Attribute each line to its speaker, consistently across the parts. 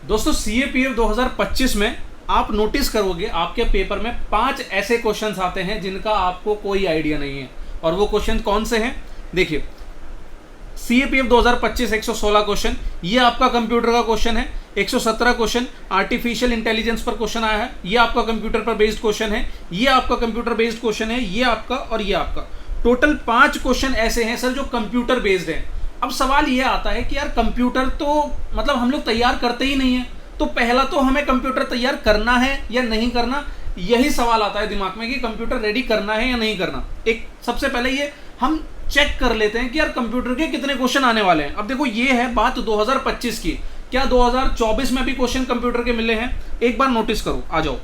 Speaker 1: दोस्तों सीएपीएफ 2025 में आप नोटिस करोगे आपके पेपर में 5 ऐसे क्वेश्चंस आते हैं जिनका आपको कोई आइडिया नहीं है। और वो क्वेश्चन कौन से हैं? देखिए, सीएपीएफ 2025 116 क्वेश्चन, ये आपका कंप्यूटर का क्वेश्चन है। 117 क्वेश्चन आर्टिफिशियल इंटेलिजेंस पर क्वेश्चन आया है, ये आपका कंप्यूटर पर बेस्ड क्वेश्चन है। ये आपका कंप्यूटर बेस्ड क्वेश्चन है, ये आपका और ये आपका। टोटल 5 क्वेश्चन ऐसे हैं सर जो कंप्यूटर बेस्ड हैं। अब सवाल ये आता है कि यार कंप्यूटर तो मतलब हम लोग तैयार करते ही नहीं है, तो पहला तो हमें कंप्यूटर तैयार करना है या नहीं करना, यही सवाल आता है दिमाग में कि कंप्यूटर रेडी करना है या नहीं करना। एक सबसे पहले ये हम चेक कर लेते हैं कि यार कंप्यूटर के कितने क्वेश्चन आने वाले हैं। अब देखो, ये है बात 2025 की, क्या 2024 में भी क्वेश्चन कंप्यूटर के मिले हैं? एक बार नोटिस करो, आ जाओ।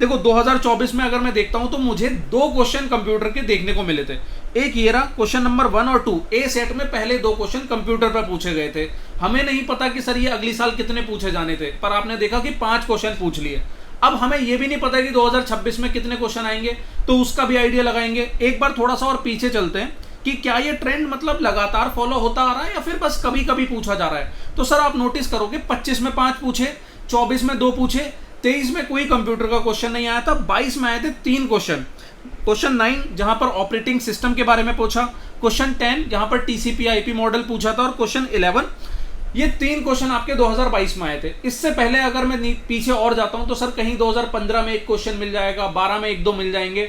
Speaker 1: देखो 2024 में अगर मैं देखता हूं तो मुझे 2 क्वेश्चन कंप्यूटर के देखने को मिले थे। एक ये रहा क्वेश्चन नंबर 1 और 2, ए सेट में पहले 2 क्वेश्चन कंप्यूटर पर पूछे गए थे। हमें नहीं पता कि सर ये अगली साल कितने पूछे जाने थे, पर आपने देखा कि 5 क्वेश्चन पूछ लिए। अब हमें ये भी नहीं पता कि 2026 में कितने क्वेश्चन आएंगे, तो उसका भी आइडिया लगाएंगे। एक बार थोड़ा सा और पीछे चलते हैं कि क्या ये ट्रेंड मतलब लगातार फॉलो होता आ रहा है या फिर बस कभी कभी पूछा जा रहा है। तो सर आप नोटिस करोगे 25 में 5 पूछे, 24 में 2 पूछे, 23 में कोई कंप्यूटर का क्वेश्चन नहीं आया था, 22 में आए थे 3 क्वेश्चन। क्वेश्चन 9 जहां पर ऑपरेटिंग सिस्टम के बारे में पूछा, क्वेश्चन 10 जहां पर टीसीपी आईपी मॉडल पूछा था, और क्वेश्चन 11, ये 3 क्वेश्चन आपके 2022 में आए थे। इससे पहले अगर मैं पीछे और जाता हूं तो सर कहीं 2015 में एक क्वेश्चन मिल जाएगा, 12 में 1-2 मिल जाएंगे,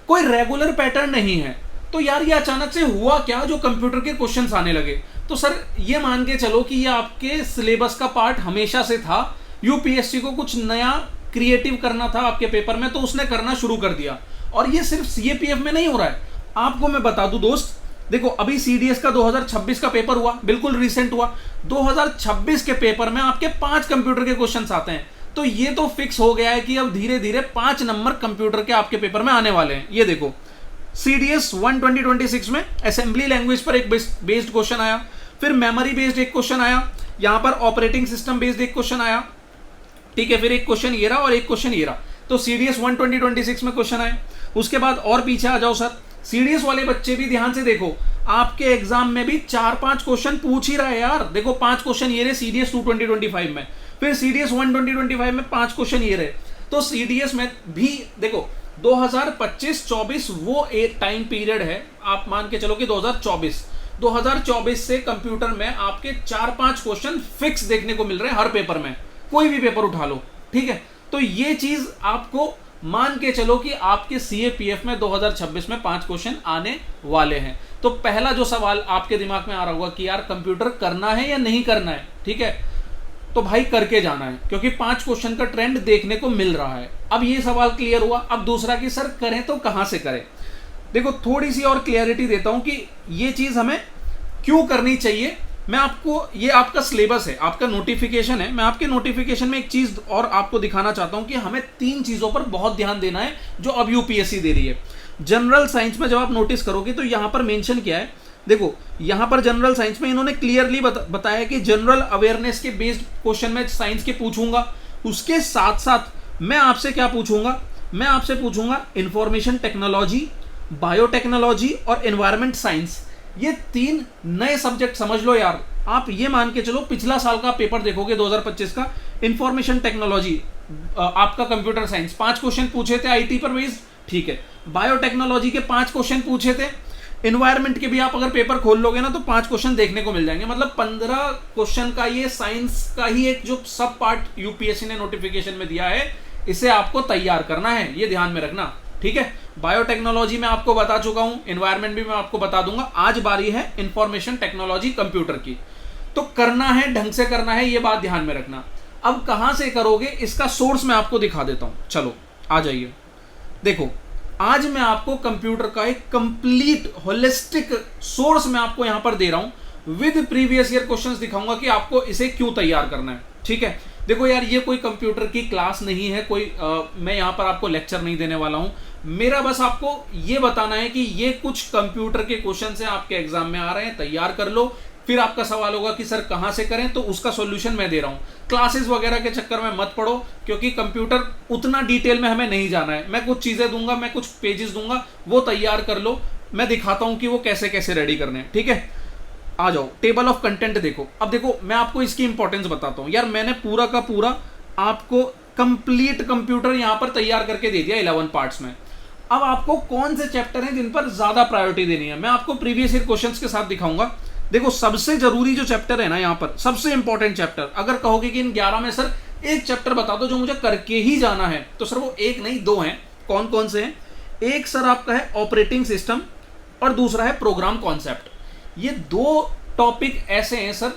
Speaker 1: कोई रेगुलर पैटर्न नहीं है। तो यार ये अचानक से हुआ क्या जो कंप्यूटर के क्वेश्चंस आने लगे? तो सर ये मान के चलो कि ये आपके सिलेबस का पार्ट हमेशा से था। यूपीएससी को कुछ नया क्रिएटिव करना था आपके पेपर में, तो उसने करना शुरू कर दिया। और ये सिर्फ सीएपीएफ में नहीं हो रहा है, आपको मैं बता दूं दोस्त, देखो अभी सीडीएस का 2026 का पेपर हुआ, बिल्कुल रिसेंट हुआ। 2026 के पेपर में आपके 5 कंप्यूटर के क्वेश्चंस आते हैं। तो ये तो फिक्स हो गया है कि अब धीरे धीरे 5 नंबर कंप्यूटर के आपके पेपर में आने वाले हैं। ये देखो सीडीएस 1 2026 में असेंबली लैंग्वेज पर एक बेस्ड क्वेश्चन आया, फिर मेमोरी बेस्ड एक क्वेश्चन आया, यहां पर ऑपरेटिंग सिस्टम बेस्ड एक क्वेश्चन आया, ठीक है, फिर एक क्वेश्चन ये रहा और एक क्वेश्चन ये रहा। तो सीडीएस 1 2026 में क्वेश्चन आए। उसके बाद और पीछे आ जाओ सर, सीडीएस वाले बच्चे भी ध्यान से देखो, आपके एग्जाम में भी 4-5 क्वेश्चन पूछ ही रहा है यार। देखो 5 क्वेश्चन ये रहे सीडीएस 2 2025 में, फिर सीडीएस 1 2025 में 5 क्वेश्चन ये रहे। तो सीडीएस में भी देखो 2025-24 वो एक टाइम पीरियड है, आप मान के चलो कि 2024 से कंप्यूटर में आपके 4-5 क्वेश्चन फिक्स देखने को मिल रहे हैं हर पेपर में, कोई भी पेपर उठा लो, ठीक है। तो ये चीज आपको मान के चलो कि आपके सीएपीएफ में 2026 में 5 क्वेश्चन आने वाले हैं। तो पहला जो सवाल आपके दिमाग में आ रहा होगा कि यार कंप्यूटर करना है या नहीं करना है, ठीक है, तो भाई करके जाना है, क्योंकि 5 क्वेश्चन का ट्रेंड देखने को मिल रहा है। अब ये सवाल क्लियर हुआ। अब दूसरा कि सर करें तो कहां से करें। देखो थोड़ी सी और क्लियरिटी देता हूं कि ये चीज हमें क्यों करनी चाहिए। मैं आपको, ये आपका सिलेबस है, आपका नोटिफिकेशन है, मैं आपके नोटिफिकेशन में एक चीज और आपको दिखाना चाहता हूं कि हमें 3 चीजों पर बहुत ध्यान देना है जो अब यूपीएससी दे रही है। जनरल साइंस में जब आप नोटिस करोगे तो यहां पर मेंशन किया है, देखो यहां पर जनरल साइंस में इन्होंने क्लियरली बताया कि जनरल अवेयरनेस के बेस्ड क्वेश्चन में साइंस के पूछूंगा। उसके साथ साथ मैं आपसे क्या पूछूंगा, मैं आपसे पूछूंगा इंफॉर्मेशन टेक्नोलॉजी, बायोटेक्नोलॉजी और एनवायरमेंट साइंस। ये 3 नए सब्जेक्ट समझ लो यार। आप ये मान के चलो पिछला साल का पेपर देखोगे 2025 का, इंफॉर्मेशन टेक्नोलॉजी आपका कंप्यूटर साइंस 5 क्वेश्चन पूछे थे आईटी पर बेस्ड, ठीक है। बायोटेक्नोलॉजी के 5 क्वेश्चन पूछे थे। एनवायरमेंट के भी आप अगर पेपर खोल लोगे ना तो 5 क्वेश्चन देखने को मिल जाएंगे। मतलब 15 क्वेश्चन का ये साइंस का ही एक जो सब पार्ट यूपीएससी ने नोटिफिकेशन में दिया है, इसे आपको तैयार करना है, ये ध्यान में रखना, ठीक है। बायोटेक्नोलॉजी में आपको बता चुका हूं, एनवायरमेंट भी मैं आपको बता दूंगा। आज बारी है इंफॉर्मेशन टेक्नोलॉजी कंप्यूटर की। तो करना है, ढंग से करना है, ये बात ध्यान में रखना। अब कहां से करोगे इसका सोर्स मैं आपको दिखा देता हूं, चलो आ जाइए। देखो आज मैं आपको कंप्यूटर का एक कंप्लीट होलिस्टिक सोर्स मैं आपको यहां पर दे रहा हूं, विद प्रीवियस ईयर क्वेश्चंस दिखाऊंगा कि आपको इसे क्यों तैयार करना है, ठीक है। देखो यार ये कोई कंप्यूटर की क्लास नहीं है, कोई मैं यहां पर आपको लेक्चर नहीं देने वाला हूं। मेरा बस आपको ये बताना है कि ये कुछ कंप्यूटर के क्वेश्चन से आपके एग्जाम में आ रहे हैं, तैयार कर लो। फिर आपका सवाल होगा कि सर कहां से करें, तो उसका सॉल्यूशन मैं दे रहा हूं। क्लासेस वगैरह के चक्कर में मत पड़ो, क्योंकि कंप्यूटर उतना डिटेल में हमें नहीं जाना है। मैं कुछ चीजें दूंगा, मैं कुछ पेजेस दूंगा, वो तैयार कर लो, मैं दिखाता हूं कि वो कैसे कैसे रेडी करने हैं, ठीक है। आ जाओ टेबल ऑफ कंटेंट देखो। अब देखो मैं आपको इसकी इंपॉर्टेंस बताता हूं यार, मैंने पूरा का पूरा आपको कंप्लीट कंप्यूटर यहां पर तैयार करके दे दिया 11 पार्ट्स में। अब आपको कौन से चैप्टर हैं जिन पर ज्यादा प्रायोरिटी देनी है, मैं आपको प्रीवियस ईयर क्वेश्चंस के साथ दिखाऊंगा। देखो सबसे जरूरी जो चैप्टर है ना यहाँ पर, सबसे इंपॉर्टेंट चैप्टर, अगर कहोगे कि इन 11 में सर एक चैप्टर बता दो जो मुझे करके ही जाना है, तो सर वो एक नहीं दो हैं। कौन कौन से हैं? एक सर आपका है ऑपरेटिंग सिस्टम और दूसरा है प्रोग्राम कॉन्सेप्ट। ये दो टॉपिक ऐसे हैं सर,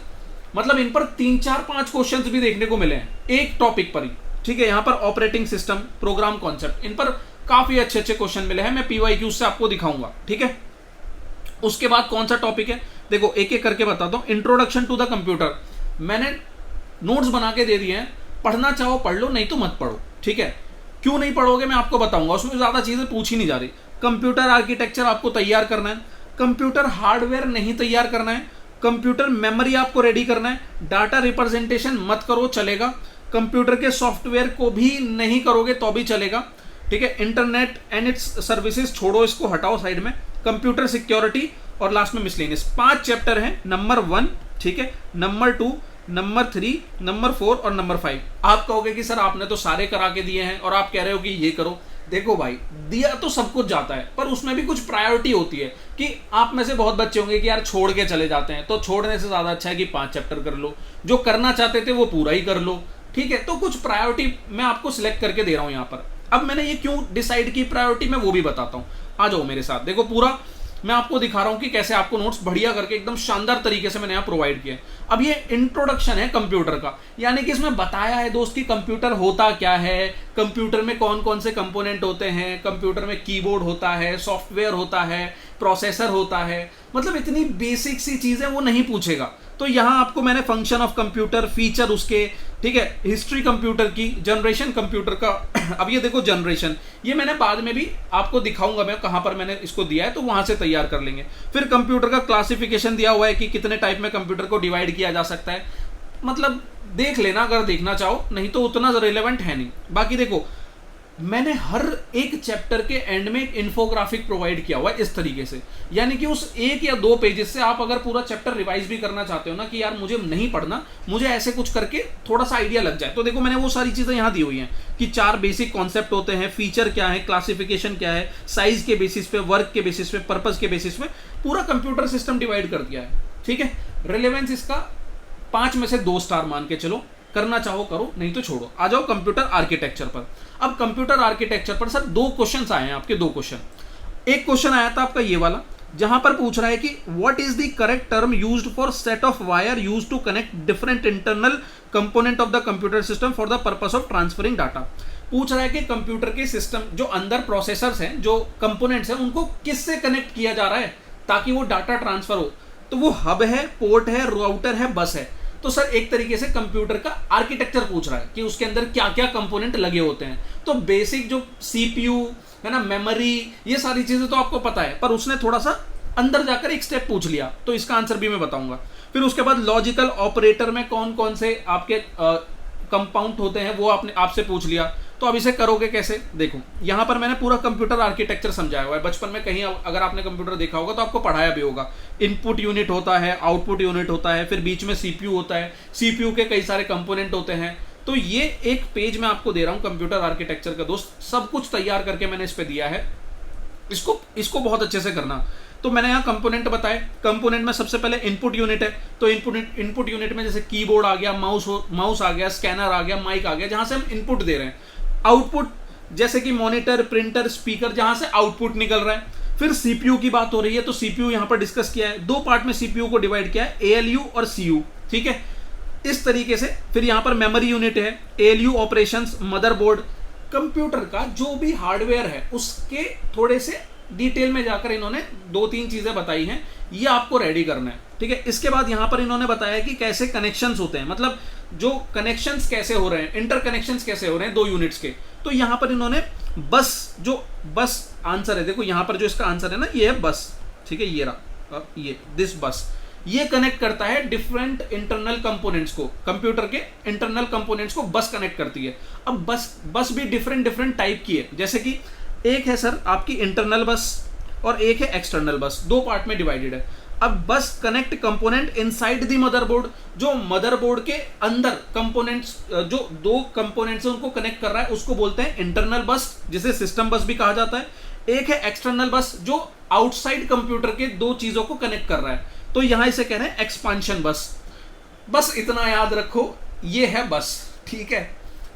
Speaker 1: मतलब इन पर 3 4 5 क्वेश्चंस भी देखने को मिले हैं एक टॉपिक पर ही, ठीक है। यहाँ पर ऑपरेटिंग सिस्टम, प्रोग्राम कॉन्सेप्ट, इन पर काफी अच्छे अच्छे क्वेश्चन मिले हैं, मैं PYQ से आपको दिखाऊंगा, ठीक है। उसके बाद कौन सा टॉपिक है देखो एक एक करके बताता हूं। इंट्रोडक्शन टू द कंप्यूटर, मैंने नोट्स बना के दे दिए हैं, पढ़ना चाहो पढ़ लो, नहीं तो मत पढ़ो, ठीक है। क्यों नहीं पढ़ोगे मैं आपको बताऊंगा, उसमें ज्यादा चीजें पूछी नहीं जा रही। कंप्यूटर आर्किटेक्चर आपको तैयार करना है, कंप्यूटर हार्डवेयर नहीं तैयार करना है, कंप्यूटर मेमोरी आपको रेडी करना है, डाटा रिप्रेजेंटेशन मत करो चलेगा, कंप्यूटर के सॉफ्टवेयर को भी नहीं करोगे तो भी चलेगा, ठीक है। इंटरनेट एंड इट्स सर्विसेज छोड़ो, इसको हटाओ साइड में, कंप्यूटर सिक्योरिटी और लास्ट में मिसलेनियस। 5 चैप्टर हैं, नंबर 1, ठीक है, नंबर 2, नंबर 3, नंबर 4 और नंबर 5। आप कहोगे कि सर आपने तो सारे करा के दिए हैं और आप कह रहे हो कि ये करो। देखो भाई दिया तो सब कुछ जाता है, पर उसमें भी कुछ प्रायोरिटी होती है कि आप में से बहुत बच्चे होंगे कि यार छोड़ के चले जाते हैं, तो छोड़ने से ज्यादा अच्छा है कि 5 चैप्टर कर लो, जो करना चाहते थे वो पूरा ही कर लो, ठीक है। तो कुछ प्रायोरिटी मैं आपको सिलेक्ट करके दे रहा हूं यहाँ पर। अब मैंने ये क्यों डिसाइड की प्रायोरिटी, मैं वो भी बताता हूं, आ जाओ मेरे साथ। देखो पूरा मैं आपको दिखा रहा हूं कि कैसे आपको नोट्स बढ़िया करके एकदम शानदार तरीके से मैंने यहाँ प्रोवाइड किए। अब ये इंट्रोडक्शन है कंप्यूटर का, यानी कि इसमें बताया है दोस्त कि कंप्यूटर होता क्या है, कंप्यूटर में कौन कौन से कंपोनेंट होते हैं, कंप्यूटर में कीबोर्ड होता है, सॉफ्टवेयर होता है, प्रोसेसर होता है, मतलब इतनी बेसिक सी चीजें वो नहीं पूछेगा। तो यहाँ आपको मैंने फंक्शन ऑफ कंप्यूटर, फीचर उसके, ठीक है, हिस्ट्री कंप्यूटर की, जनरेशन कंप्यूटर का। अब ये देखो जनरेशन, ये मैंने बाद में भी आपको दिखाऊंगा मैं कहां पर मैंने इसको दिया है, तो वहां से तैयार कर लेंगे। फिर कंप्यूटर का क्लासिफिकेशन दिया हुआ है कि कितने टाइप में कंप्यूटर को डिवाइड किया जा सकता है, मतलब देख लेना अगर देखना चाहो, नहीं तो उतना रिलेवेंट है नहीं। बाकी देखो मैंने हर एक चैप्टर के एंड में एक इन्फोग्राफिक प्रोवाइड किया हुआ है इस तरीके से, यानी कि उस 1 या 2 पेजेस से आप अगर पूरा चैप्टर रिवाइज भी करना चाहते हो ना कि यार मुझे नहीं पढ़ना, मुझे ऐसे कुछ करके थोड़ा सा आइडिया लग जाए, तो देखो मैंने वो सारी चीजें यहाँ दी हुई हैं कि 4 बेसिक कॉन्सेप्ट होते हैं, फीचर क्या है, क्लासिफिकेशन क्या है, साइज के बेसिस पे, वर्क के बेसिस पे, पर्पज के बेसिस पे पूरा कंप्यूटर सिस्टम डिवाइड कर दिया है, ठीक है। रिलेवेंस इसका 5 में से 2 स्टार मान के चलो, करना चाहो करो, नहीं तो छोड़ो। आ जाओ कंप्यूटर आर्किटेक्चर पर। अब कंप्यूटर आर्किटेक्चर पर सर 2 क्वेश्चंस आए हैं आपके, 2 क्वेश्चन। एक क्वेश्चन आया था आपका ये वाला, जहां पर पूछ रहा है कि what is the correct term used for set of wire used to connect different internal component of the computer system for the purpose of transferring data. पूछ रहा है कि कंप्यूटर के सिस्टम जो अंदर प्रोसेसर्स हैं, जो कंपोनेंट्स हैं, उनको किससे कनेक्ट किया जा रहा है ताकि वो डाटा ट्रांसफर हो। तो वो हब है, पोर्ट है, राउटर है, बस है। तो सर एक तरीके से कंप्यूटर का आर्किटेक्चर पूछ रहा है कि उसके अंदर क्या क्या कंपोनेंट लगे होते हैं। तो बेसिक जो CPU है ना, मेमोरी, ये सारी चीजें तो आपको पता है, पर उसने थोड़ा सा अंदर जाकर एक स्टेप पूछ लिया, तो इसका आंसर भी मैं बताऊंगा। फिर उसके बाद लॉजिकल ऑपरेटर में कौन कौन से आपके कंपाउंड होते हैं वो आपसे पूछ लिया। तो अब इसे करोगे कैसे, देखो यहां पर मैंने पूरा कंप्यूटर आर्किटेक्चर समझाया हुआ है। बचपन में कहीं अगर आपने कंप्यूटर देखा होगा तो आपको पढ़ाया भी होगा। इनपुट यूनिट होता है, आउटपुट यूनिट होता है, फिर बीच में CPU होता है, CPU के कई सारे कंपोनेंट होते हैं। तो ये एक पेज मैं आपको दे रहा हूं कंप्यूटर आर्किटेक्चर का दोस्त, सब कुछ तैयार करके मैंने इस पे दिया है, इसको बहुत अच्छे से करना। तो मैंने यहाँ कंपोनेंट बताए। कंपोनेंट में सबसे पहले इनपुट यूनिट है, तो इनपुट यूनिट में जैसे कीबोर्ड आ गया, माउस आ गया, स्कैनर आ गया, माइक आ गया, जहां से हम इनपुट दे रहे हैं। आउटपुट जैसे कि मॉनिटर, प्रिंटर, स्पीकर, जहां से आउटपुट निकल रहा है। फिर CPU की बात हो रही है, तो CPU यहां पर डिस्कस किया है, 2 पार्ट में CPU को डिवाइड किया है, ALU और CU, ठीक है, इस तरीके से। फिर यहां पर मेमोरी यूनिट है, ALU ऑपरेशंस, मदरबोर्ड, कंप्यूटर का जो भी हार्डवेयर है उसके थोड़े से डिटेल में जाकर इन्होंने 2-3 चीजें बताई हैं, ये आपको रेडी करना है, ठीक है। इसके बाद यहां पर इन्होंने बताया कि कैसे कनेक्शंस होते हैं, मतलब जो कनेक्शंस कैसे हो रहे हैं, इंटरकनेक्शंस कैसे हो रहे हैं 2 यूनिट्स के। तो यहां पर इन्होंने बस आंसर है, देखो यहां पर जो इसका आंसर है ना, ये है बस, ठीक है, ये रहा, ये दिस बस, ये कनेक्ट करता है डिफरेंट इंटरनल कंपोनेंट्स को, कंप्यूटर के इंटरनल कंपोनेंट्स को बस कनेक्ट करती है। अब बस भी डिफरेंट टाइप की है, जैसे कि एक है सर आपकी इंटरनल बस और एक है एक्सटर्नल बस, 2 पार्ट में डिवाइडेड है। अब बस connect component inside the motherboard, जो मदरबोर्ड के अंदर कंपोनेंट्स, जो दो कंपोनेंट्स उनको कनेक्ट कर रहा है उसको बोलते हैं इंटरनल बस, जिसे सिस्टम बस भी कहा जाता है। एक है एक्सटर्नल बस, जो आउटसाइड कंप्यूटर के दो चीजों को कनेक्ट कर रहा है, तो यहां इसे कह रहे हैं एक्सपांशन बस। बस इतना याद रखो, ये है बस, ठीक है।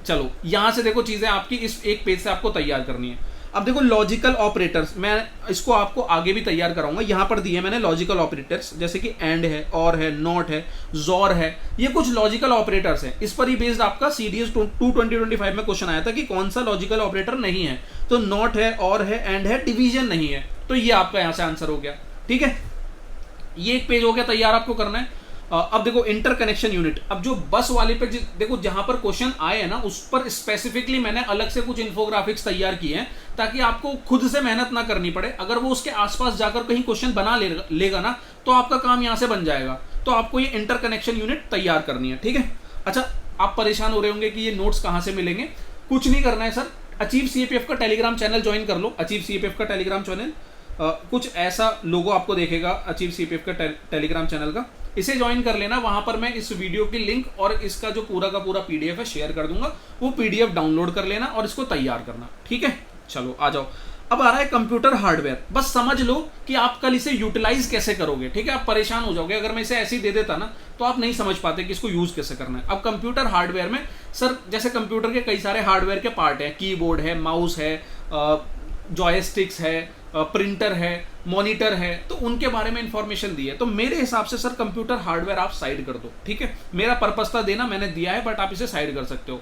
Speaker 1: चलो यहां से देखो चीजें आपकी इस एक पेज से आपको तैयार करनी है। अब देखो लॉजिकल ऑपरेटर्स, मैं इसको आपको आगे भी तैयार कराऊंगा। यहां पर दिए मैंने लॉजिकल ऑपरेटर्स, जैसे कि एंड है, और है, नॉट है, जोर है, ये कुछ लॉजिकल ऑपरेटर्स हैं। इस पर ही बेस्ड आपका CDS 2025 में क्वेश्चन आया था कि कौन सा लॉजिकल ऑपरेटर नहीं है, तो नॉट है, और है, एंड है, डिवीजन नहीं है, तो ये आपका यहां से आंसर हो गया, ठीक है। ये एक पेज हो गया तैयार, आपको करना है। अब देखो इंटरकनेक्शन यूनिट, अब जो बस वाले पे देखो जहां पर क्वेश्चन आए हैं ना, उस पर स्पेसिफिकली मैंने अलग से कुछ इन्फोग्राफिक्स तैयार किए हैं, ताकि आपको खुद से मेहनत ना करनी पड़े। अगर वो उसके आसपास जाकर कहीं क्वेश्चन बना लेगा ना, तो आपका काम यहां से बन जाएगा। तो आपको ये इंटरकनेक्शन यूनिट तैयार करनी है, ठीक है। अच्छा, आप परेशान हो रहे होंगे कि ये नोट्स कहां से मिलेंगे। कुछ नहीं करना है सर, अचीव CAPF का टेलीग्राम चैनल ज्वाइन कर लो। अचीव CAPF का टेलीग्राम चैनल, कुछ ऐसा लोगो आपको देखेगा अचीव CAPF का टेलीग्राम चैनल का, इसे ज्वाइन कर लेना। वहां पर मैं इस वीडियो की लिंक और इसका जो पूरा का पूरा PDF है शेयर कर दूंगा, वो PDF डाउनलोड कर लेना और इसको तैयार करना, ठीक है। चलो आ जाओ, अब आ रहा है कंप्यूटर हार्डवेयर। बस समझ लो कि आप कल इसे यूटिलाइज कैसे करोगे, ठीक है। आप परेशान हो जाओगे, अगर मैं इसे ऐसे ही दे देता ना, तो आप नहीं समझ पाते कि इसको यूज कैसे करना है। अब कंप्यूटर हार्डवेयर में सर, जैसे कंप्यूटर के कई सारे हार्डवेयर के पार्ट हैं, कीबोर्ड है, माउस है, जॉयस्टिक्स है, प्रिंटर है, मॉनिटर है, तो उनके बारे में इंफॉर्मेशन दी है। तो मेरे हिसाब से सर कंप्यूटर हार्डवेयर आप साइड कर दो, ठीक है। मेरा पर्पस था देना, मैंने दिया है, बट आप इसे साइड कर सकते हो।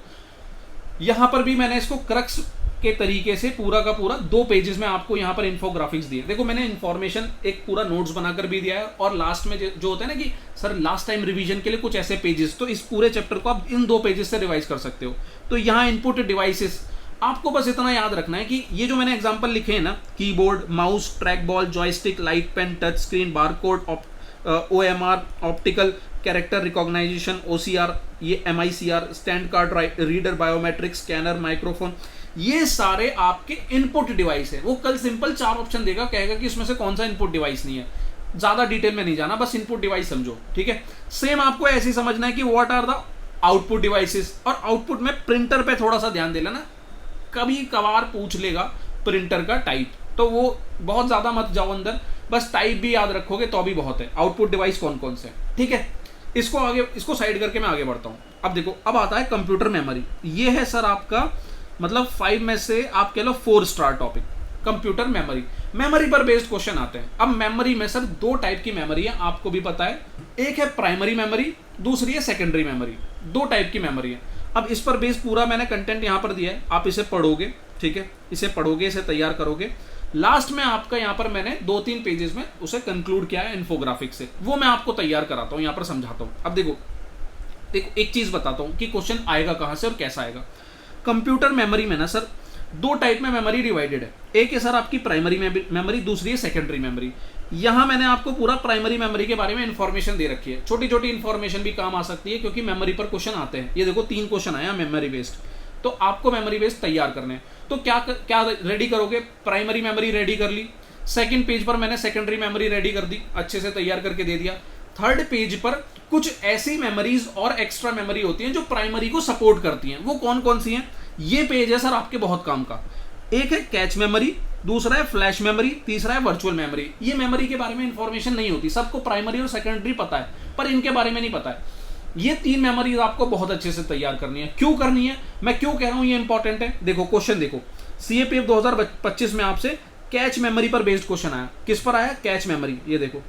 Speaker 1: यहां पर भी मैंने इसको क्रक्स के तरीके से पूरा का पूरा 2 पेजेस में आपको यहां पर इन्फोग्राफिक्स दिए। देखो मैंने इन्फॉर्मेशन एक पूरा नोट्स बनाकर भी दिया है, और लास्ट में जो होता है ना कि सर लास्ट टाइम रिवीजन के लिए कुछ ऐसे पेजेस, तो इस पूरे चैप्टर को आप इन 2 पेजेस से रिवाइज कर सकते हो। तो यहाँ इनपुट डिवाइसेस, आपको बस इतना याद रखना है कि ये जो मैंने एग्जांपल लिखे हैं ना, keyboard, mouse, track ball, joystick, light pen, touch screen, barcode, OMR, optical character recognition, OCR, ये MICR, stand card reader, biometric, scanner, microphone, ये सारे आपके इनपुट डिवाइस है। वो कल सिंपल 4 ऑप्शन देगा, कहेगा कि इसमें से कौन सा इनपुट डिवाइस नहीं है। ज्यादा डिटेल में नहीं जाना, बस इनपुट डिवाइस समझो, ठीक है। सेम आपको ऐसे ही समझना है कि what are the output devices, और आउटपुट में प्रिंटर पे थोड़ा सा ध्यान दे लेना, कभी कभार पूछ लेगा प्रिंटर का टाइप, तो वो बहुत ज्यादा मत जाओ अंदर, बस टाइप भी याद रखोगे तो भी बहुत है। आउटपुट डिवाइस कौन कौन से, ठीक है। इसको साइड करके मैं आगे बढ़ता हूं। अब देखो, अब आता है कंप्यूटर मेमोरी। ये है सर आपका मतलब 5 में से आप कह लो 4 star topic, computer memory. Memory पर बेस्ड क्वेश्चन आते हैं। अब मेमोरी में सर 2 टाइप की मेमोरी है, आपको भी पता है। एक है प्राइमरी मेमोरी, दूसरी है सेकेंडरी मेमोरी। 2 टाइप की मेमोरी है। अब इस पर बेस्ड पूरा मैंने कंटेंट यहां पर दिया है, आप इसे पढ़ोगे, ठीक है। इसे पढ़ोगे, इसे तैयार करोगे। लास्ट में आपका यहां पर मैंने 2-3 पेजेस में उसे कंक्लूड किया है इन्फोग्राफिक से, वो मैं आपको तैयार कराता हूं, यहां पर समझाता हूं। अब देखो एक चीज बताता हूं कि क्वेश्चन आएगा कहां से और कैसा आएगा। कंप्यूटर मेमोरी में ना सर 2 टाइप में मेमोरी डिवाइडेड है। एक है सर आपकी प्राइमरी मेमोरी, दूसरी है सेकेंडरी मेमोरी। यहां मैंने आपको पूरा प्राइमरी मेमोरी के बारे में इंफॉर्मेशन दे रखी है। छोटी छोटी इंफॉर्मेशन भी काम आ सकती है, क्योंकि मेमोरी पर क्वेश्चन आते हैं। ये देखो 3 क्वेश्चन आया मेमोरी बेस्ड, तो आपको मेमोरी बेस्ड तैयार करने हैं। तो क्या रेडी करोगे, प्राइमरी मेमोरी रेडी कर ली, सेकंड पेज पर मैंने सेकेंडरी मेमोरी रेडी कर दी, अच्छे से तैयार करके दे दिया। थर्ड पेज पर कुछ ऐसी मेमोरीज और एक्स्ट्रा मेमोरी होती हैं जो प्राइमरी को सपोर्ट करती हैं। वो कौन कौन सी हैं, ये पेज है सर आपके बहुत काम का। एक है कैच मेमोरी, दूसरा है फ्लैश मेमोरी, तीसरा है वर्चुअल मेमोरी। ये मेमोरी के बारे में इंफॉर्मेशन नहीं होती, सबको प्राइमरी और सेकेंडरी पता है, पर इनके बारे में नहीं पता है। ये 3 मेमोरीज आपको बहुत अच्छे से तैयार करनी है। क्यों करनी है, मैं क्यों कह रहा हूं ये इंपॉर्टेंट है। देखो क्वेश्चन देखो, CAPF 2025 में आपसे कैच मेमोरी पर बेस्ड क्वेश्चन आया। किस पर आया, कैच मेमोरी, ये देखो।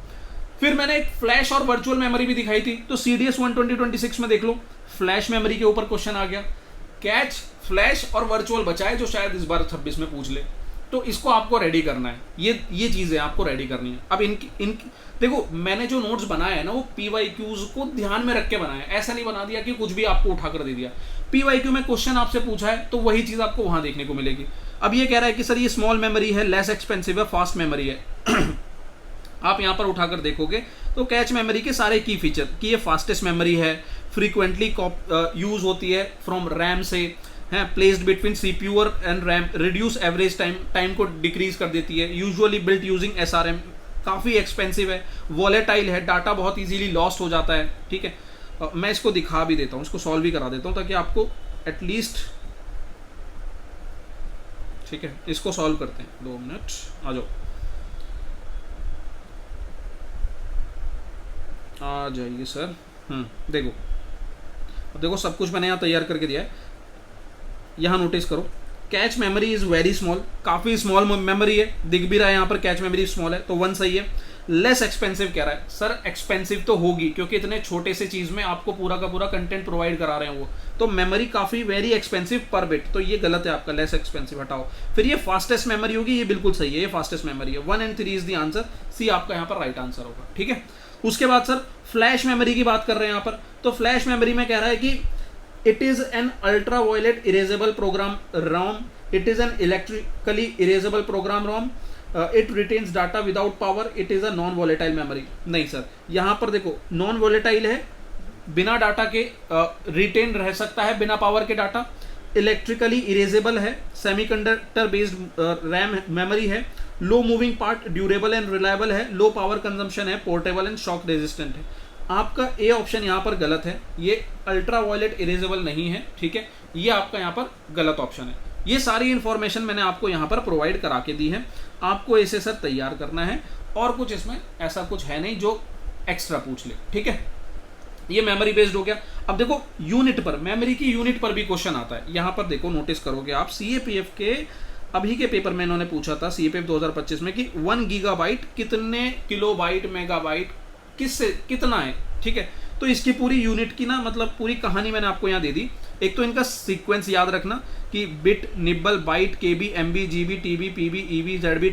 Speaker 1: फिर मैंने एक फ्लैश और वर्चुअल मेमोरी भी दिखाई थी, तो CDS 1 2026 में देख लो, फ्लैश मेमोरी के ऊपर क्वेश्चन आ गया। कैच, फ्लैश और वर्चुअल बचा है, जो शायद इस बार 26 में पूछ ले। तो इसको आपको रेडी करना है, ये चीजें आपको रेडी करनी है। अब इनकी देखो, मैंने जो नोट्स बनाए हैं ना, वो PYQs को ध्यान में रख के बनाए। ऐसा नहीं बना दिया कि कुछ भी आपको उठाकर दे दिया। PYQ में क्वेश्चन आपसे पूछा है, तो वही चीज आपको वहां देखने को मिलेगी। अब ये कह रहा है कि सर ये स्मॉल मेमोरी है, लेस एक्सपेंसिव है, फास्ट मेमोरी है। आप यहां पर उठाकर देखोगे तो कैच मेमोरी के सारे की फीचर कि ये फास्टेस्ट मेमोरी है, फ्रीक्वेंटली यूज होती है फ्रॉम रैम से, है placed between CPU and RAM, reduce average time को डिक्रीज कर देती है, यूजुअली बिल्ट यूजिंग SRM काफ़ी एक्सपेंसिव है, वॉलेटाइल है, डाटा बहुत इजीली लॉस्ट हो जाता है। ठीक है, मैं इसको दिखा भी देता हूँ, इसको सॉल्व भी करा देता हूँ ताकि आपको एटलीस्ट, ठीक है, इसको सॉल्व करते हैं, 2 मिनट, आ जाओ, आ जाइए सर। देखो, अब देखो सब कुछ मैंने यहाँ तैयार करके दिया है, यहाँ नोटिस करो, cache memory is very small, काफ़ी स्मॉल मेमोरी है, दिख भी रहा है यहाँ पर कैच मेमोरी स्मॉल है, तो 1 सही है। लेस एक्सपेंसिव कह रहा है, सर एक्सपेंसिव तो होगी क्योंकि इतने छोटे से चीज़ में आपको पूरा का पूरा कंटेंट प्रोवाइड करा रहे हैं वो, तो मेमोरी काफ़ी वेरी एक्सपेंसिव पर बिट, तो ये गलत है आपका, लेस एक्सपेंसिव हटाओ। फिर ये फास्टेस्ट मेमोरी होगी, ये बिल्कुल सही है, ये फास्टेस्ट मेमोरी है, 1 and 3 इज द आंसर, सी आपका यहाँ पर राइट आंसर होगा। ठीक है, उसके बाद सर फ्लैश मेमोरी की बात कर रहे हैं यहाँ पर, तो फ्लैश मेमोरी में कह रहा है कि it is an ultra violet erasable program ROM, it is an electrically erasable program ROM, it retains data without power, it is a non volatile memory. नहीं सर, यहाँ पर देखो नॉन वॉलेटाइल है, बिना डाटा के रिटेन रह सकता है, बिना पावर के डाटा, इलेक्ट्रिकली इरेजेबल है, सेमीकंडक्टर बेस्ड रैम मेमोरी है, low moving part, durable and reliable है, लो पावर कंजम्पशन है, पोर्टेबल एंड शॉक रेजिस्टेंट है। आपका ए ऑप्शन यहाँ पर गलत है, ये अल्ट्रा वायलेट इरेजेबल नहीं है। ठीक है, ये आपका यहाँ पर गलत ऑप्शन है। ये सारी इन्फॉर्मेशन मैंने आपको यहाँ पर प्रोवाइड करा के दी है, आपको इसे सर तैयार करना है, और कुछ इसमें ऐसा कुछ है नहीं जो एक्स्ट्रा पूछ ले। ठीक है, ये मेमोरी बेस्ड हो गया। अब देखो यूनिट पर, मेमोरी की यूनिट पर भी क्वेश्चन आता है, यहाँ पर देखो नोटिस करोगे आप, सीएपीएफ के अभी के पेपर में इन्होंने पूछा था सीएपीएफ 2025 में कि 1 गीगाबाइट कितने किलोबाइट मेगाबाइट किससे कितना है। ठीक है, तो इसकी पूरी यूनिट की ना मतलब पूरी कहानी मैंने आपको यहाँ दे दी। एक तो इनका सीक्वेंस याद रखना कि bit, nibble, byte, KB, MB, GB, TB, PB, EB, ZB,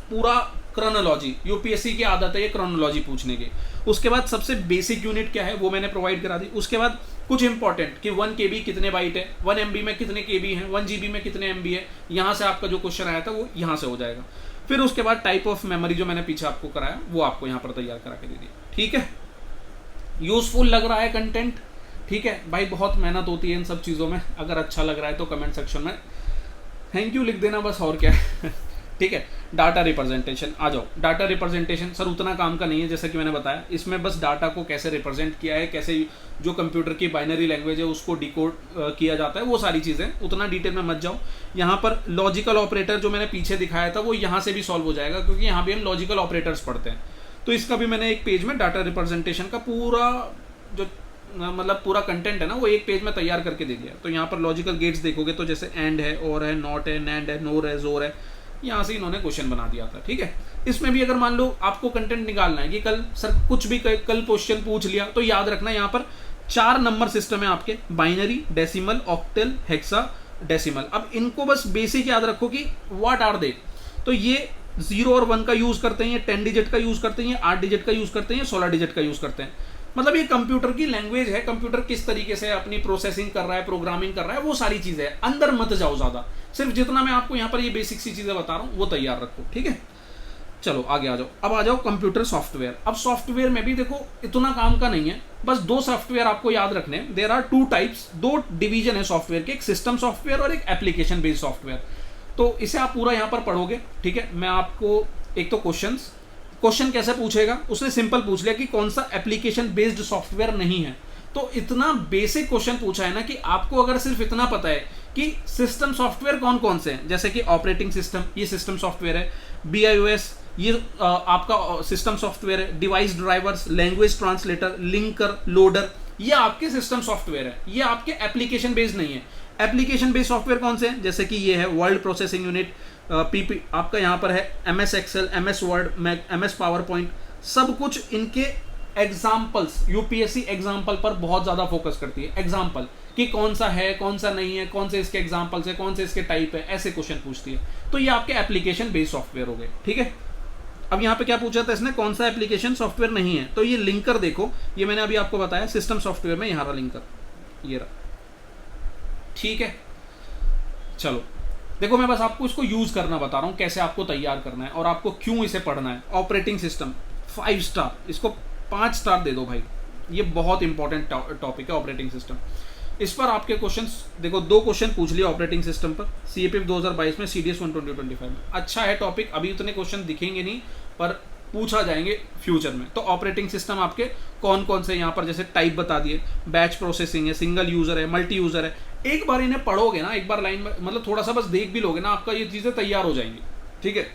Speaker 1: पूरा क्रोनोलॉजी, यूपीएससी की आदत है ये क्रोनोलॉजी पूछने की। उसके बाद सबसे बेसिक यूनिट क्या है वो मैंने प्रोवाइड करा दी। उसके बाद कुछ इंपॉर्टेंट कि 1 केबी कितने बाइट है, 1 एमबी में कितने केबी है, 1 जीबी में कितने एमबी है, यहाँ से आपका जो क्वेश्चन आया था वो यहाँ से हो जाएगा। फिर उसके बाद टाइप ऑफ मेमोरी जो मैंने पीछे आपको कराया वो आपको यहाँ पर तैयार करा के दे दी। ठीक है, यूजफुल लग रहा है कंटेंट? ठीक है भाई, बहुत मेहनत होती है इन सब चीज़ों में, अगर अच्छा लग रहा है तो कमेंट सेक्शन में थैंक यू लिख देना बस, और क्या है। ठीक है, डाटा रिप्रेजेंटेशन आ जाओ। डाटा रिप्रेजेंटेशन सर उतना काम का नहीं है, जैसा कि मैंने बताया, इसमें बस डाटा को कैसे रिप्रेजेंट किया है, कैसे जो कंप्यूटर की बाइनरी लैंग्वेज है उसको डिकोड किया जाता है, वो सारी चीज़ें, उतना डिटेल में मत जाओ। यहाँ पर लॉजिकल ऑपरेटर जो मैंने पीछे दिखाया था वो यहाँ से भी सॉल्व हो जाएगा, क्योंकि यहाँ भी हम लॉजिकल ऑपरेटर्स पढ़ते हैं। तो इसका भी मैंने एक पेज में डाटा रिप्रेजेंटेशन का पूरा जो मतलब पूरा कंटेंट है ना वो एक पेज में तैयार करके दे दिया। तो यहाँ पर लॉजिकल गेट्स देखोगे तो जैसे एंड है, और है, नॉट है, नैंड है, नोर है, जोर है, यहाँ से इन्होंने क्वेश्चन बना दिया था। ठीक है, इसमें भी अगर मान लो आपको कंटेंट निकालना है कि कल सर कुछ भी कल क्वेश्चन पूछ लिया, तो याद रखना यहाँ पर 4 नंबर सिस्टम है आपके, binary, decimal, octal, hexa, decimal. अब इनको बस बेसिक याद रखो कि व्हाट आर दे। तो ये 0 और 1 का यूज करते हैं, ये 10 डिजिट का यूज करते हैं, 8 डिजिट का यूज करते हैं, 16 डिजिट का यूज करते हैं। मतलब ये कंप्यूटर की लैंग्वेज है, कंप्यूटर किस तरीके से अपनी प्रोसेसिंग कर रहा है, प्रोग्रामिंग कर रहा है, वो सारी चीजें है। अंदर मत जाओ ज्यादा, सिर्फ जितना मैं आपको यहाँ पर ये बेसिक सी चीजें बता रहा हूँ वो तैयार रखो। ठीक है, चलो आगे आ जाओ। अब आ जाओ कंप्यूटर सॉफ्टवेयर। अब सॉफ्टवेयर में भी देखो इतना काम का नहीं है, बस 2 सॉफ्टवेयर आपको याद रखने। देयर आर 2 टाइप्स, 2 डिवीजन है सॉफ्टवेयर के, एक सिस्टम सॉफ्टवेयर और एक एप्लीकेशन बेस्ड सॉफ्टवेयर। तो इसे आप पूरा यहाँ पर पढ़ोगे। ठीक है, मैं आपको एक तो क्वेश्चन कैसे पूछेगा, उसने सिंपल पूछ लिया कि कौन सा एप्लीकेशन बेस्ड सॉफ्टवेयर नहीं है। तो इतना बेसिक क्वेश्चन पूछा है ना कि आपको अगर सिर्फ इतना पता है कि सिस्टम सॉफ्टवेयर कौन कौन से हैं, जैसे कि ऑपरेटिंग सिस्टम, ये सिस्टम सॉफ्टवेयर है, BIOS ये आपका सिस्टम सॉफ्टवेयर है, device drivers, language translator, linker, loader, ये आपके सिस्टम सॉफ्टवेयर है, ये आपके एप्लीकेशन बेस्ड नहीं है। एप्लीकेशन बेस्ड सॉफ्टवेयर कौन से हैं, जैसे कि ये है वर्ड प्रोसेसिंग यूनिट, PP आपका यहाँ पर है, MS excel, MS word, MS power point, सब कुछ इनके एग्जाम्पल्स, यूपीएससी एग्जाम्पल पर बहुत ज़्यादा फोकस करती है। एग्जाम्पल कि कौन सा है, कौन सा नहीं है, कौन से इसके एग्जाम्पल्स है, कौन से इसके टाइप है, ऐसे क्वेश्चन पूछती है। तो ये आपके एप्लीकेशन बेस्ड सॉफ्टवेयर हो गए। ठीक है, अब यहाँ पे क्या पूछा था इसने, कौन सा एप्लीकेशन सॉफ्टवेयर नहीं है। तो ये लिंकर देखो, ये मैंने अभी आपको बताया सिस्टम सॉफ्टवेयर में, यहाँ रहा लिंकर, ये रहा। ठीक है, चलो देखो मैं बस आपको इसको यूज करना बता रहा हूँ, कैसे आपको तैयार करना है और आपको क्यों इसे पढ़ना है। ऑपरेटिंग सिस्टम 5 स्टार, इसको 5 स्टार दे दो भाई, ये बहुत इंपॉर्टेंट टॉपिक है ऑपरेटिंग सिस्टम। इस पर आपके क्वेश्चंस देखो, 2 क्वेश्चन पूछ लिया ऑपरेटिंग सिस्टम पर CAPIF 2022 में, CDS 1 2025 में। अच्छा है टॉपिक, अभी उतने क्वेश्चन दिखेंगे नहीं पर पूछा जाएंगे फ्यूचर में। तो ऑपरेटिंग सिस्टम आपके कौन कौन से यहाँ पर जैसे टाइप बता दिए, बैच प्रोसेसिंग है, सिंगल यूजर है, मल्टी यूजर है। एक बार इन्हें पढ़ोगे ना, एक बार लाइन में मतलब थोड़ा सा बस देख भी लोगे ना, आपका ये चीज़ें तैयार हो जाएंगी, ठीक है।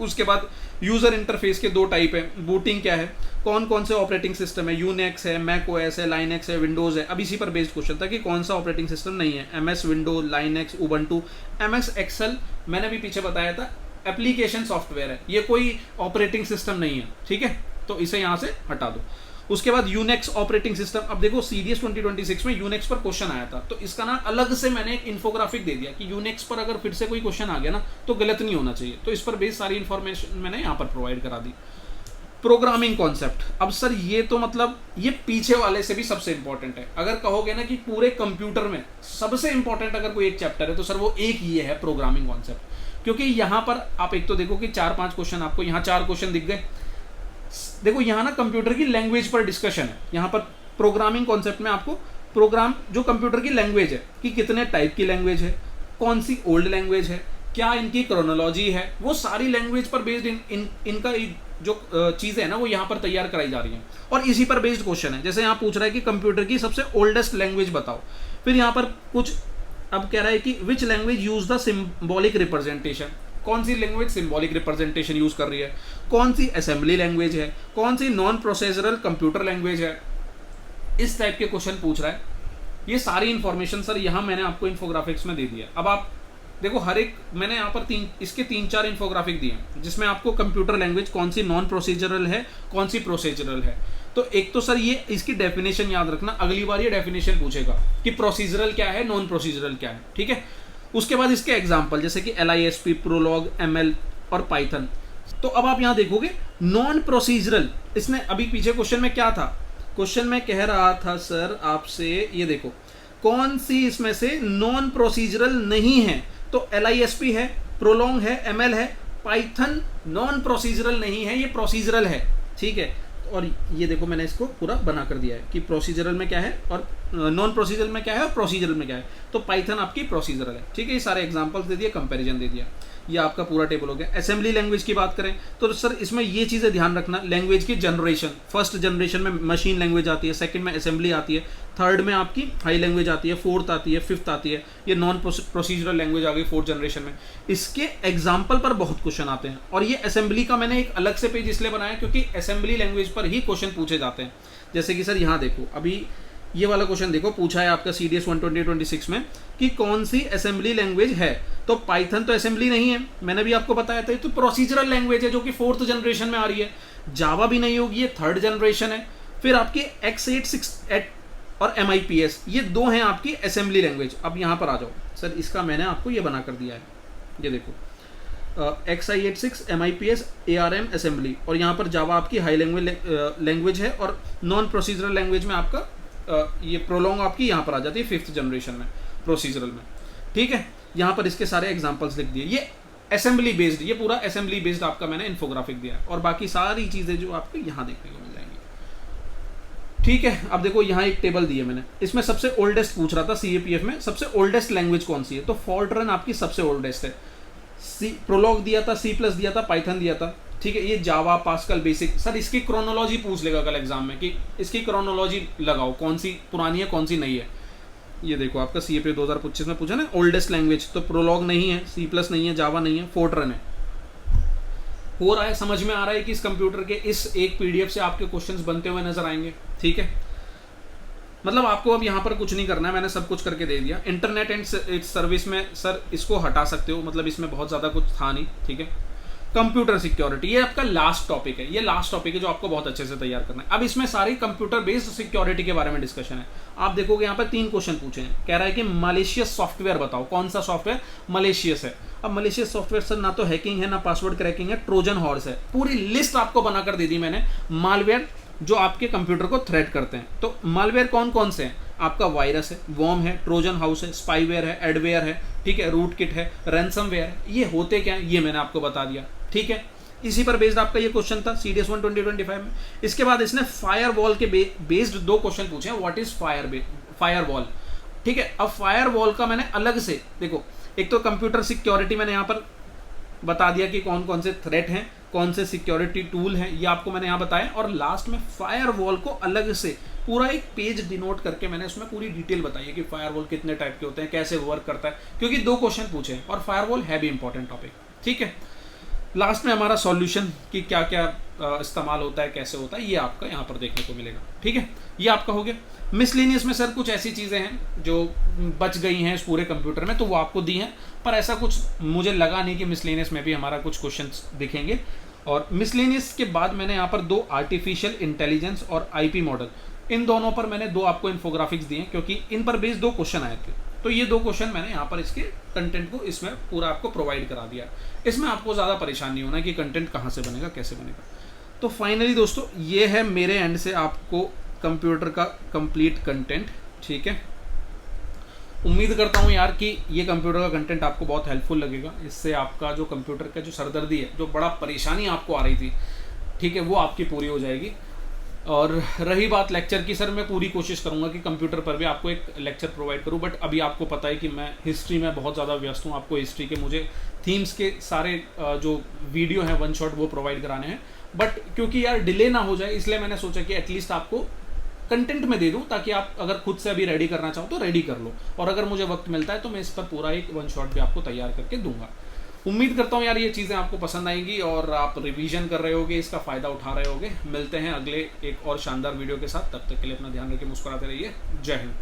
Speaker 1: उसके बाद यूजर इंटरफेस के 2 टाइप है, बूटिंग क्या है, कौन कौन से ऑपरेटिंग सिस्टम है, यूनेक्स है, मैक ओएस है, लाइनेक्स है, विंडोज है। अब इसी पर बेस्ड क्वेश्चन था कि कौन सा ऑपरेटिंग सिस्टम नहीं है, MS window, Linux, Ubuntu. MS excel मैंने भी पीछे बताया था, एप्लीकेशन सॉफ्टवेयर है, ये कोई ऑपरेटिंग सिस्टम नहीं है, ठीक है, तो इसे यहाँ से हटा दो। उसके बाद यूनेक्स ऑपरेटिंग सिस्टम। अब देखो सीडीएस 2026 में यूनेक्स पर क्वेश्चन आया था, तो इसका ना अलग से मैंने एक इन्फोग्राफिक दे दिया कि यूनेक्स पर अगर फिर से कोई क्वेश्चन आ गया ना तो गलत नहीं होना चाहिए, तो इस पर बेस सारी इन्फॉर्मेशन मैंने यहाँ पर प्रोवाइड करा दी। प्रोग्रामिंग कॉन्सेप्ट, अब सर ये तो मतलब ये पीछे वाले से भी सबसे इंपॉर्टेंट है। अगर कहोगे ना कि पूरे कंप्यूटर में सबसे इंपॉर्टेंट अगर कोई एक चैप्टर है तो सर वो एक ये है, प्रोग्रामिंग कॉन्सेप्ट। क्योंकि यहाँ पर आप एक तो देखो कि 4-5 क्वेश्चन, आपको यहाँ 4 क्वेश्चन दिख गए। देखो यहाँ ना कंप्यूटर की लैंग्वेज पर डिस्कशन है, यहाँ पर प्रोग्रामिंग कॉन्सेप्ट में आपको प्रोग्राम जो कंप्यूटर की लैंग्वेज है कि कितने टाइप की लैंग्वेज है, कौन सी ओल्ड लैंग्वेज है, क्या इनकी क्रोनोलॉजी है, वो सारी लैंग्वेज पर बेस्ड इनका जो चीज़ें हैं ना वो यहाँ पर तैयार कराई जा रही हैं और इसी पर बेस्ड क्वेश्चन है। जैसे यहाँ पूछ रहा है कि कंप्यूटर की सबसे ओल्डेस्ट लैंग्वेज बताओ, फिर यहाँ पर कुछ अब कह रहा है कि which language use the symbolic representation, कौन सी लैंग्वेज सिंबॉलिक रिप्रेजेंटेशन यूज कर रही है, कौन सी असेंबली लैंग्वेज है, कौन सी नॉन प्रोसेसरल कंप्यूटर लैंग्वेज है, इस टाइप के क्वेश्चन पूछ रहा है। ये सारी इंफॉर्मेशन सर यहाँ मैंने आपको इन्फोग्राफिक्स में दे दिया। अब आप देखो हर एक मैंने यहाँ पर इसके 3-4 इन्फोग्राफिक दिए हैं जिसमें आपको कंप्यूटर लैंग्वेज कौन सी नॉन प्रोसीजरल है, कौन सी प्रोसीजरल है। तो एक तो सर ये इसकी डेफिनेशन याद रखना, अगली बार ये डेफिनेशन पूछेगा कि प्रोसीजरल क्या है, नॉन प्रोसीजरल क्या है, ठीक है। उसके बाद इसके एग्जाम्पल जैसे कि LISP, प्रोलॉग, ML और पाइथन। तो अब आप यहाँ देखोगे नॉन प्रोसीजरल, इसने अभी पीछे क्वेश्चन में क्या था, क्वेश्चन में कह रहा था सर आपसे ये देखो कौन सी इसमें से नॉन प्रोसीजरल नहीं है, तो LISP है, प्रोलॉन्ग है, ML है, पाइथन नॉन प्रोसीजरल नहीं है, ये प्रोसीजरल है, ठीक है। और ये देखो मैंने इसको पूरा बना कर दिया है कि प्रोसीजरल में क्या है और नॉन प्रोसीजरल में क्या है और प्रोसीजरल में क्या है। तो पाइथन आपकी प्रोसीजरल है, ठीक है। ये सारे एग्जांपल्स दे दिए, कंपैरिजन दे दिया, ये आपका पूरा टेबल हो गया। असेंबली लैंग्वेज की बात करें तो सर इसमें ये चीज़ें ध्यान रखना, लैंग्वेज की जनरेशन, फर्स्ट जनरेशन में मशीन लैंग्वेज आती है, सेकंड में असेंबली आती है, थर्ड में आपकी हाई लैंग्वेज आती है, फोर्थ आती है, फिफ्थ आती है, ये नॉन प्रोसीजरल लैंग्वेज आ गई फोर्थ जनरेशन में। इसके एग्जाम्पल पर बहुत क्वेश्चन आते हैं और ये असेंबली का मैंने एक अलग से पेज इसलिए बनाया क्योंकि असेंबली लैंग्वेज पर ही क्वेश्चन पूछे जाते हैं। जैसे कि सर यहाँ देखो अभी ये वाला क्वेश्चन देखो, पूछा है आपका CDS 12026 में कि कौन सी असेंबली लैंग्वेज है, तो पाइथन तो असेंबली नहीं है, मैंने भी आपको बताया था, ये तो प्रोसीजरल लैंग्वेज है जो कि फोर्थ जनरेशन में आ रही है। जावा भी नहीं होगी, ये थर्ड जनरेशन है। फिर आपकी x86 और MIPS ये 2 हैं आपकी असेंबली लैंग्वेज। अब यहाँ पर आ जाओ सर, इसका मैंने आपको ये बना कर दिया है, ये देखो x86 MIPS ARM असेंबली, और यहाँ पर जावा आपकी हाई लैंग्वेज है और नॉन प्रोसीजरल लैंग्वेज में आपका ये प्रोलॉन्ग आपकी यहाँ पर आ जाती है फिफ्थ जनरेशन में प्रोसीजरल में, ठीक है। यहाँ पर इसके सारे एग्जांपल्स लिख दिए, ये असेंबली बेस्ड, ये पूरा असेंबली बेस्ड आपका मैंने इन्फोग्राफिक दिया है और बाकी सारी चीज़ें जो आपको यहाँ देखने को मिल जाएंगी, ठीक है। अब देखो यहाँ एक टेबल दी है मैंने, इसमें सबसे ओल्डेस्ट पूछ रहा था CAPF में, सबसे ओल्डेस्ट लैंग्वेज कौन सी है, तो फॉर्ट्रन आपकी सबसे ओल्डेस्ट है। प्रोलॉग दिया था, C+ दिया था, पाइथन दिया था, ठीक है। ये जावा, पास्कल, बेसिक, सर इसकी क्रोनोलॉजी पूछ लेगा कल एग्जाम में कि इसकी क्रोनोलॉजी लगाओ कौन सी पुरानी है कौन सी नहीं है। ये देखो आपका CAPF 2025 में पूछा ना ओल्डेस्ट लैंग्वेज, तो प्रोलॉग नहीं है, C+ नहीं है, जावा नहीं है, फोर्ट्रन है। हो रहा है, समझ में आ रहा है कि इस कंप्यूटर के इस एक PDF से आपके क्वेश्चंस बनते हुए नजर आएंगे, ठीक है। मतलब आपको अब यहाँ पर कुछ नहीं करना है, मैंने सब कुछ करके दे दिया। इंटरनेट एंड सर्विस में सर इसको हटा सकते हो, मतलब इसमें बहुत ज़्यादा कुछ था नहीं, ठीक है। कंप्यूटर सिक्योरिटी ये आपका लास्ट टॉपिक है, ये लास्ट टॉपिक है जो आपको बहुत अच्छे से तैयार करना है। अब इसमें सारी कंप्यूटर बेस्ड सिक्योरिटी के बारे में डिस्कशन है। आप देखोगे यहाँ पर 3 क्वेश्चन पूछे हैं, कह रहा है कि मलेशियस सॉफ्टवेयर बताओ, कौन सा सॉफ्टवेयर मलेशियस है। अब मलेशियस सॉफ्टवेयर सर ना तो हैकिंग है, ना पासवर्ड क्रैकिंग है, ट्रोजन हॉर्स है, पूरी लिस्ट आपको बनाकर दे दी मैंने मालवेयर जो आपके कंप्यूटर को थ्रेट करते हैं। तो मालवेयर कौन कौन से हैं, आपका वायरस है, वॉर्म है, ट्रोजन हाउस है, स्पाईवेयर है, एडवेयर है, ठीक है, रूट किट है, रैंसमवेयर है। ये होते क्या है ये मैंने आपको बता दिया, ठीक है। इसी पर बेस्ड आपका ये क्वेश्चन था CDS 12025 में। इसके बाद इसने फायरवॉल के बेस्ड 2 क्वेश्चन पूछे हैं, व्हाट इज फायरवॉल, ठीक है। अब फायरवॉल का मैंने अलग से देखो, एक तो कंप्यूटर सिक्योरिटी मैंने यहाँ पर बता दिया कि कौन कौन से थ्रेट हैं, कौन से सिक्योरिटी टूल हैं ये आपको मैंने यहाँ बताया, और लास्ट में फायरवॉल को अलग से पूरा एक पेज डिनोट करके मैंने उसमें पूरी डिटेल बताई है कि फायरवॉल कितने टाइप के होते हैं, कैसे वर्क करता है, क्योंकि 2 क्वेश्चन पूछे हैं और फायरवॉल है भी इंपॉर्टेंट टॉपिक। ठीक है, लास्ट में हमारा सॉल्यूशन कि क्या क्या इस्तेमाल होता है, कैसे होता है, ये आपका यहाँ पर देखने को मिलेगा। ठीक है, ये आपका हो गया। मिसलेनियस में सर कुछ ऐसी चीज़ें हैं जो बच गई हैं इस पूरे कंप्यूटर में, तो वो आपको दी हैं, पर ऐसा कुछ मुझे लगा नहीं कि मिसलेनियस में भी हमारा कुछ क्वेश्चंस दिखेंगे। और मिसलेनियस के बाद मैंने यहाँ पर 2 आर्टिफिशियल इंटेलिजेंस और आईपी मॉडल, इन दोनों पर मैंने 2 आपको इन्फोग्राफिक्स दिए क्योंकि इन पर बेस्ड 2 क्वेश्चन आए थे, तो ये 2 क्वेश्चन मैंने यहाँ पर इसके कंटेंट को इसमें पूरा आपको प्रोवाइड करा दिया। इसमें आपको ज़्यादा परेशान नहीं होना कि कंटेंट कहाँ से बनेगा, कैसे बनेगा। तो फाइनली दोस्तों ये है मेरे एंड से आपको कंप्यूटर का कंप्लीट कंटेंट। ठीक है, उम्मीद करता हूँ यार कि ये कंप्यूटर का कंटेंट आपको बहुत हेल्पफुल लगेगा। इससे आपका जो कंप्यूटर का जो सरदर्दी है, जो बड़ा परेशानी आपको आ रही थी, ठीक है, वो आपकी पूरी हो जाएगी। और रही बात लेक्चर की, सर मैं पूरी कोशिश करूंगा कि कंप्यूटर पर भी आपको एक लेक्चर प्रोवाइड करूं, बट अभी आपको पता है कि मैं हिस्ट्री में बहुत ज़्यादा व्यस्त हूं। आपको हिस्ट्री के मुझे थीम्स के सारे जो वीडियो हैं 1 शॉट वो प्रोवाइड कराने हैं, बट क्योंकि यार डिले ना हो जाए इसलिए मैंने सोचा कि एटलीस्ट आपको कंटेंट में दे दूं, ताकि आप अगर खुद से अभी रेडी करना चाहो तो रेडी कर लो, और अगर मुझे वक्त मिलता है तो मैं इस पर पूरा एक 1 शॉट भी आपको तैयार करके दूंगा। उम्मीद करता हूँ यार ये चीज़ें आपको पसंद आएंगी और आप रिवीजन कर रहे होगे, इसका फ़ायदा उठा रहे होगे। मिलते हैं अगले एक और शानदार वीडियो के साथ, तब तक के लिए अपना ध्यान रखिए, मुस्कुराते रहिए। जय हिंद।